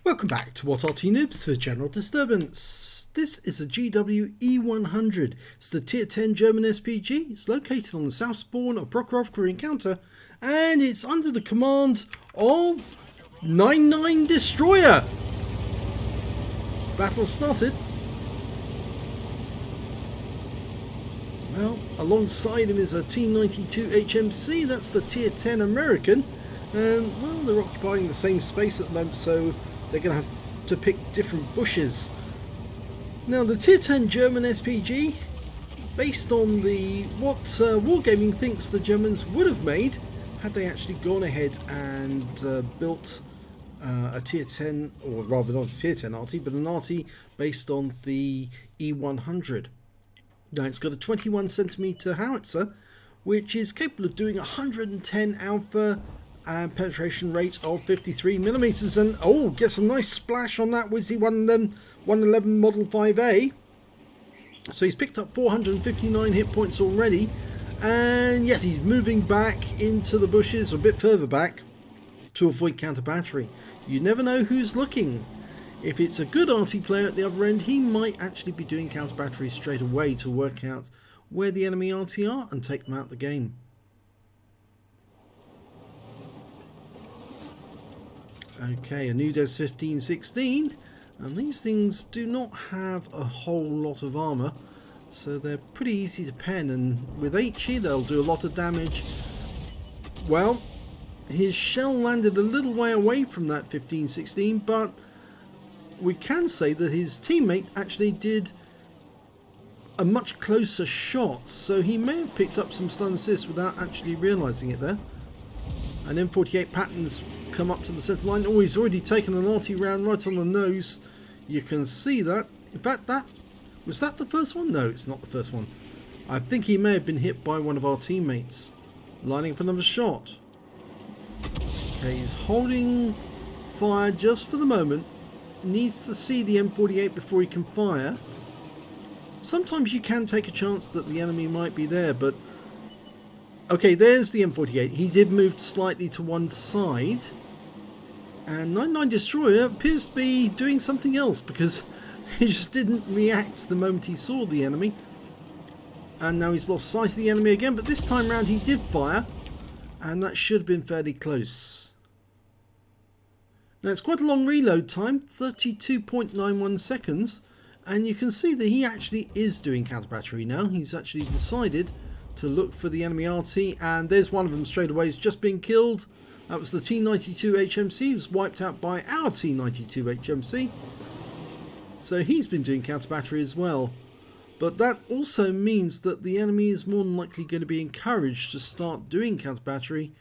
Welcome back to What Arty Noobs for General Disturbance. This is a GW E100. It's the Tier 10 German Spg. It's located on the south spawn of Prokhorovka encounter, and it's under the command of 99 Destroyer. Battle started. Well, alongside him is a T92 HMC. That's the Tier 10 American. And, well, they're occupying the same space at the moment, so they're going to have to pick different bushes. Now, the Tier 10 German Spg, based on what Wargaming thinks the Germans would have made had they actually gone ahead and built a Tier 10, or rather not a Tier 10 Arty, but an Arty based on the E100. Now, it's got a 21cm howitzer, which is capable of doing 110 alpha and penetration rate of 53mm, and oh, gets a nice splash on that Wizzy 111 Model 5A. So he's picked up 459 hit points already, and yes, he's moving back into the bushes, or a bit further back, to avoid counter battery. You never know who's looking. If it's a good Arty player at the other end, he might actually be doing counter battery straight away to work out where the enemy Arty are and take them out of the game. Okay, a Noobs 1516, and these things do not have a whole lot of armour, so they're pretty easy to pen, and with HE they'll do a lot of damage. Well, his shell landed a little way away from that 1516, but we can say that his teammate actually did a much closer shot, so he may have picked up some stun assists without actually realising it there. And M48 patterns come up to the centre line. Oh, he's already taken an Arty round right on the nose. You can see that. In fact, was that the first one? No, it's not the first one. I think he may have been hit by one of our teammates. Lining up another shot. Okay, he's holding fire just for the moment. Needs to see the M48 before he can fire. Sometimes you can take a chance that the enemy might be there, but okay, there's the M48. He did move slightly to one side. And 99 Destroyer appears to be doing something else, because he just didn't react the moment he saw the enemy. And now he's lost sight of the enemy again, but this time round he did fire. And that should have been fairly close. Now, it's quite a long reload time, 32.91 seconds. And you can see that he actually is doing counter battery now. He's actually decided to look for the enemy Arty, and there's one of them straight away. He's just been killed. That was the T92 HMC. He was wiped out by our T92 HMC. So he's been doing counter battery as well. But that also means that the enemy is more than likely going to be encouraged to start doing counter battery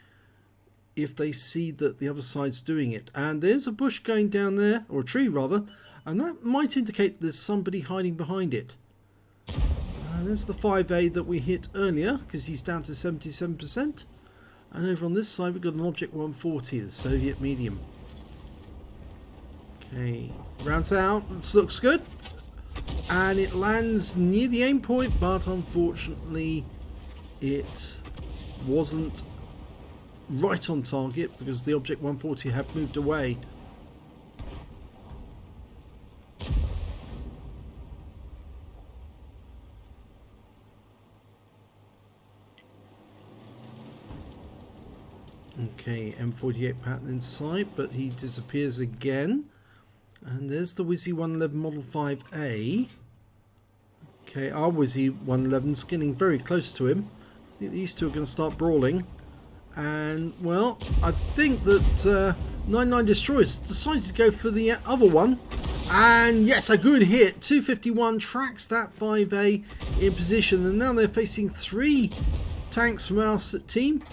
if they see that the other side's doing it. And there's a bush going down there, or a tree rather, and that might indicate there's somebody hiding behind it. There's the 5A that we hit earlier, because he's down to 77%. And over on this side we've got an Object 140, the Soviet medium. Okay, rounds out, this looks good. And it lands near the aim point, but unfortunately it wasn't right on target, because the Object 140 had moved away. Okay, M48 pattern in sight, but he disappears again. And there's the Wizzy 111 Model 5A. Okay, our Wizzy 111's getting very close to him. I think these two are going to start brawling. And, well, I think that 99 Destroyers decided to go for the other one. And, yes, a good hit. 251 tracks that 5A in position. And now they're facing three tanks from our team.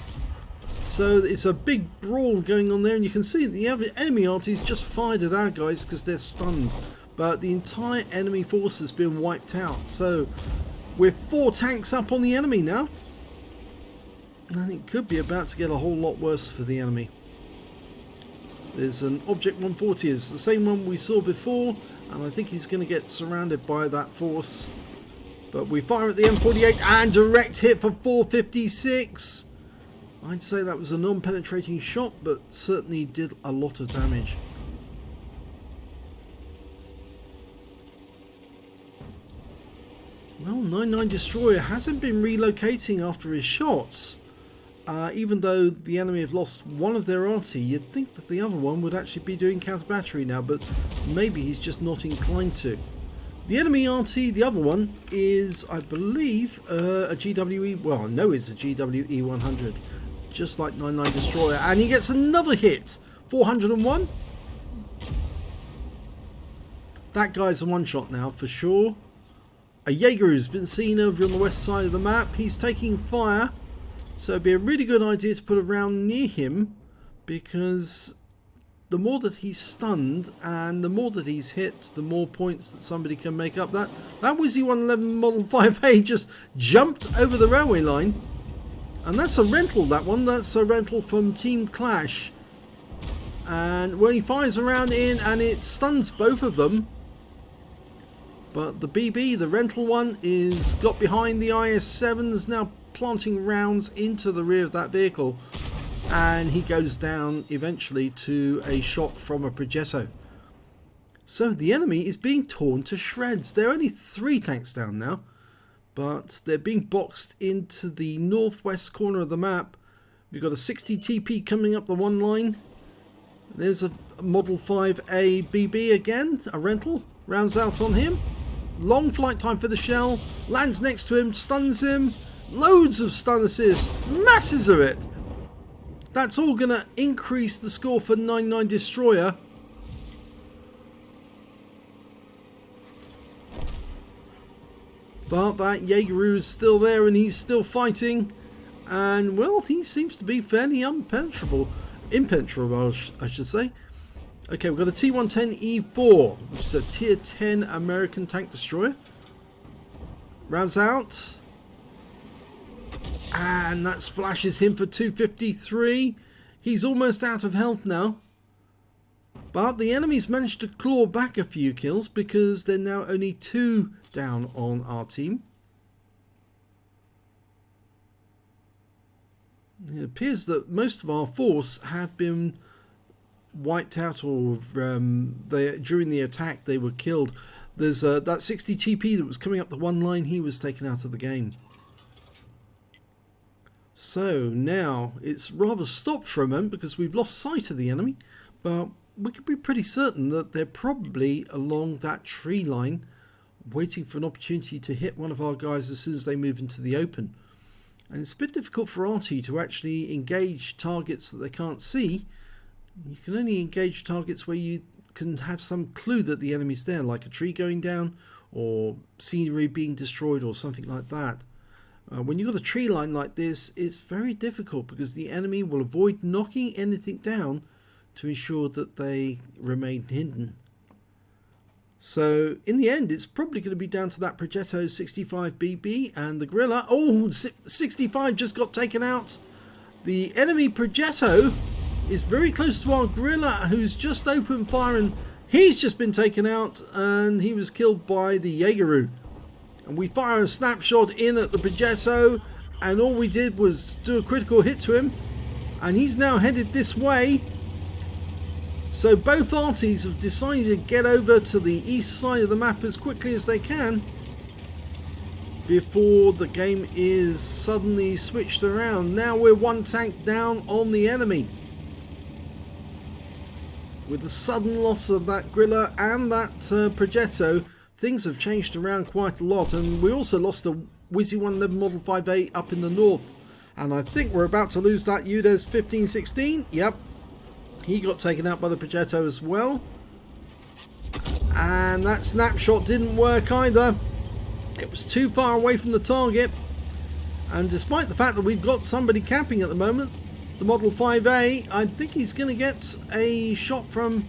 So it's a big brawl going on there, and you can see the enemy Arty's just fired at our guys because they're stunned. But the entire enemy force has been wiped out. So we're 4 tanks up on the enemy now. And it could be about to get a whole lot worse for the enemy. There's an Object 140, it's the same one we saw before, and I think he's going to get surrounded by that force. But we fire at the M48 and direct hit for 456. I'd say that was a non-penetrating shot, but certainly did a lot of damage. Well, 99 Destroyer hasn't been relocating after his shots. Even though the enemy have lost one of their Arty, you'd think that the other one would actually be doing counter battery now, but maybe he's just not inclined to. The enemy Arty, the other one, is, I believe, a GWE, well, I know it's a GWE 100, just like 99 Destroyer, and he gets another hit, 401. That guy's a one-shot now, for sure. A Jaeger's been seen over on the west side of the map. He's taking fire, so it'd be a really good idea to put a round near him, because the more that he's stunned and the more that he's hit, the more points that somebody can make up. That Wizzy 111 Model 5A just jumped over the railway line, and that's a rental, that one. That's a rental from Team Clash, and when he fires around in and it stuns both of them, but the BB, the rental one, is got behind the IS-7, is now planting rounds into the rear of that vehicle, and he goes down eventually to a shot from a Progetto. So the enemy is being torn to shreds. There are only 3 tanks down now, but they're being boxed into the northwest corner of the map. We've got a 60 TP coming up the one line. There's a Model 5A BB again, a rental, rounds out on him. Long flight time for the shell, lands next to him, stuns him, loads of stun assist, masses of it. That's all going to increase the score for 99 Destroyer. But that Jaeger is still there and he's still fighting. And, well, he seems to be fairly impenetrable, I should say. Okay, we've got a T-110E4, which is a Tier 10 American tank destroyer. Rounds out. And that splashes him for 253. He's almost out of health now. But the enemy's managed to claw back a few kills because they're now only 2 down on our team. It appears that most of our force have been wiped out, or during the attack they were killed. There's that 60 TP that was coming up the one line, he was taken out of the game. So now it's rather stopped for a moment because we've lost sight of the enemy, but we could be pretty certain that they're probably along that tree line waiting for an opportunity to hit one of our guys as soon as they move into the open. And it's a bit difficult for Arty to actually engage targets that they can't see. You can only engage targets where you can have some clue that the enemy's there, like a tree going down or scenery being destroyed or something like that. When you've got a tree line like this, it's very difficult because the enemy will avoid knocking anything down to ensure that they remain hidden. So in the end, it's probably going to be down to that Progetto 65BB and the Gorilla. Oh, 65 just got taken out. The enemy Progetto is very close to our Gorilla, who's just opened fire, and he's just been taken out, and he was killed by the Jaegeru. And we fire a snapshot in at the Progetto, and all we did was do a critical hit to him, and he's now headed this way. So both Arties have decided to get over to the east side of the map as quickly as they can before the game is suddenly switched around. Now we're 1 tank down on the enemy. With the sudden loss of that Gorilla and that Progetto, things have changed around quite a lot, and we also lost the Wizzy 111 Model 5A up in the north, and I think we're about to lose that UDES 1516. Yep, he got taken out by the Progetto as well, and that snapshot didn't work either. It was too far away from the target, and despite the fact that we've got somebody camping at the moment, the Model 5A, I think he's going to get a shot from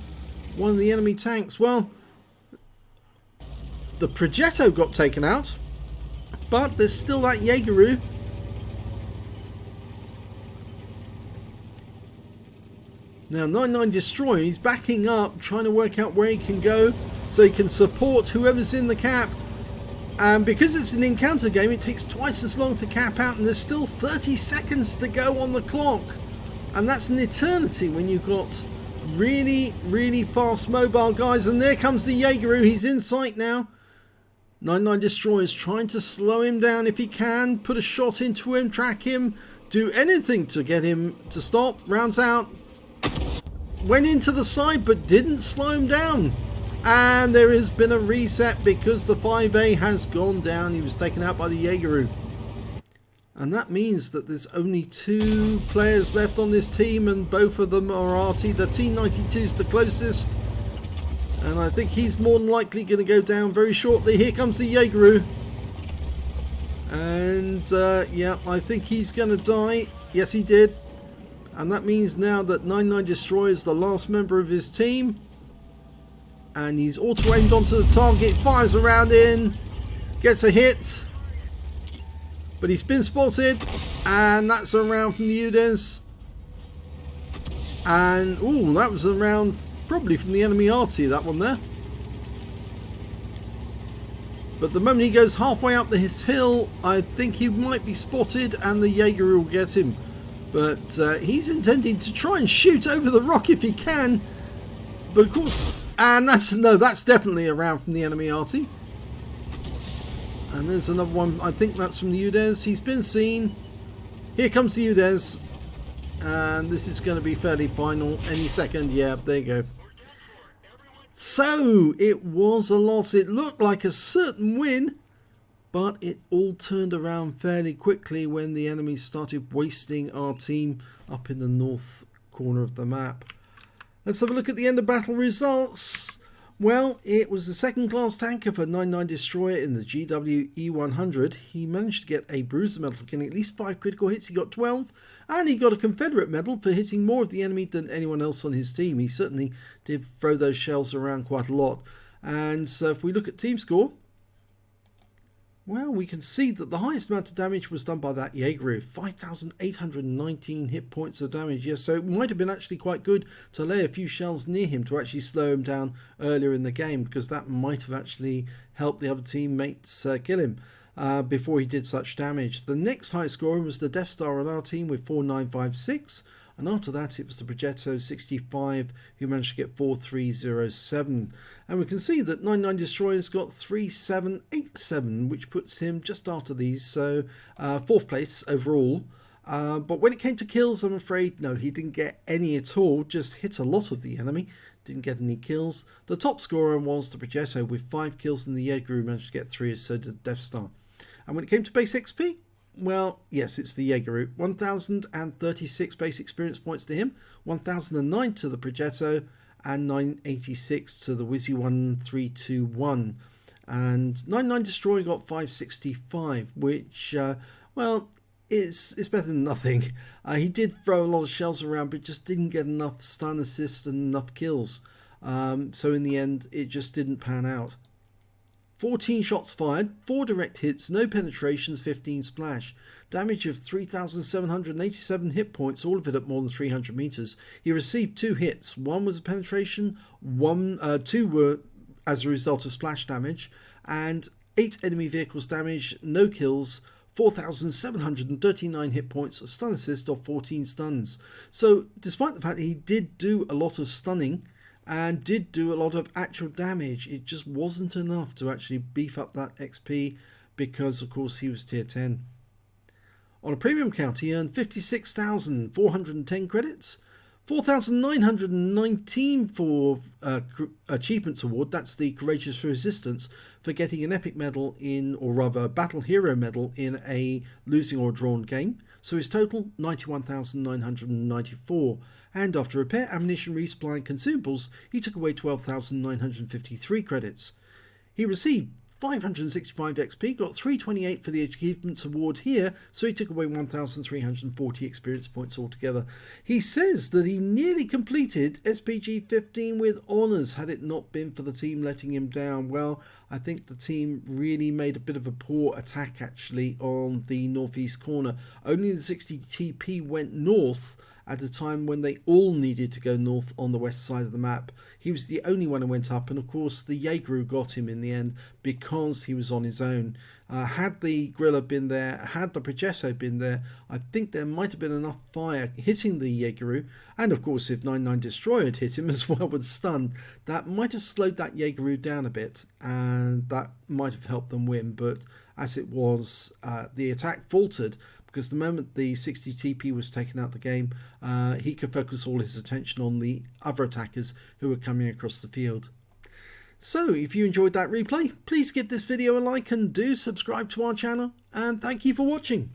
one of the enemy tanks. Well, the Progetto got taken out, but there's still that Jaegeru. Now 99 Destroyer, he's backing up, trying to work out where he can go so he can support whoever's in the cap. And because it's an encounter game, it takes twice as long to cap out, and there's still 30 seconds to go on the clock. And that's an eternity when you've got really, really fast mobile guys. And there comes the Jaegeru, he's in sight now. 99 Destroyers trying to slow him down if he can, put a shot into him, track him, do anything to get him to stop. Rounds out, went into the side but didn't slow him down. And there has been a reset because the 5A has gone down. He was taken out by the Jaegeru. And that means that there's only 2 players left on this team, and both of them are Arty. The T92 is the closest, and I think he's more than likely going to go down very shortly. Here comes the Jaegeru. And yeah, I think he's going to die. Yes, he did. And that means now that 99 Destroyer is the last member of his team. And he's auto-aimed onto the target, fires around in, gets a hit. But he's been spotted, and that's a round from the UDES. And, ooh, that was a round probably from the enemy Arty, that one there. But the moment he goes halfway up this hill, I think he might be spotted and the Jaeger will get him. But he's intending to try and shoot over the rock if he can. But of course, and that's definitely a round from the enemy Arty. And there's another one, I think that's from the UDES. He's been seen. Here comes the UDES. And this is going to be fairly final any second. Yeah, there you go. So, it was a loss. It looked like a certain win, but it all turned around fairly quickly when the enemy started wasting our team up in the north corner of the map. Let's have a look at the end of battle results. Well, it was the second class tanker for 99 Destroyer in the GWE100. He managed to get a bruiser medal for getting at least 5 critical hits. He got 12, and he got a Confederate medal for hitting more of the enemy than anyone else on his team. He certainly did throw those shells around quite a lot. And so if we look at team score, well, we can see that the highest amount of damage was done by that Jaeger, 5,819 hit points of damage. Yes, so it might have been actually quite good to lay a few shells near him to actually slow him down earlier in the game, because that might have actually helped the other teammates kill him before he did such damage. The next high scorer was the Death Star on our team with 4,956. And after that, it was the Progetto 65 who managed to get 4,307. And we can see that 99 Destroyers got 3,787, which puts him just after these, so 4th place overall. But when it came to kills, I'm afraid, no, he didn't get any at all, just hit a lot of the enemy, didn't get any kills. The top scorer was the Progetto with 5 kills, and the Jaeger who managed to get 3, so did Death Star. And when it came to base XP, well, yes, it's the Jaeger. 1,036 base experience points to him, 1,009 to the Progetto, and 986 to the Wizzy 1321. And 99 Destroyer got 565, which, well, it's better than nothing. He did throw a lot of shells around, but just didn't get enough stun assist and enough kills. So in the end, it just didn't pan out. 14 shots fired, 4 direct hits, no penetrations, 15 splash. Damage of 3,787 hit points, all of it at more than 300 meters. He received 2 hits. 1 was a penetration, 2 were as a result of splash damage, and 8 enemy vehicles damaged, no kills, 4,739 hit points of stun assist of 14 stuns. So despite the fact that he did do a lot of stunning, and did do a lot of actual damage, it just wasn't enough to actually beef up that XP, because of course he was tier 10. On a premium count, he earned 56,410 credits, 4,919 for Achievements Award, that's the Courageous Resistance, for getting an epic medal in, or rather a battle hero medal in a losing or drawn game. So his total, 91,994. And after repair, ammunition, resupply and consumables, he took away 12,953 credits. He received 565 XP, got 328 for the Achievements Award here, so he took away 1,340 experience points altogether. He says that he nearly completed SPG 15 with honours had it not been for the team letting him down. Well, I think the team really made a bit of a poor attack actually on the northeast corner. Only the 60 TP went north, at a time when they all needed to go north on the west side of the map. He was the only one who went up, and of course the Jaeger got him in the end because he was on his own. Had the Grilla been there, had the Progesso been there, I think there might have been enough fire hitting the Jaeger, and of course if 99 Destroyer had hit him as well with stun, that might have slowed that Jaeger down a bit, and that might have helped them win. But as it was, the attack faltered, because the moment the 60 TP was taken out of the game, he could focus all his attention on the other attackers who were coming across the field. So if you enjoyed that replay, please give this video a like and do subscribe to our channel, and thank you for watching.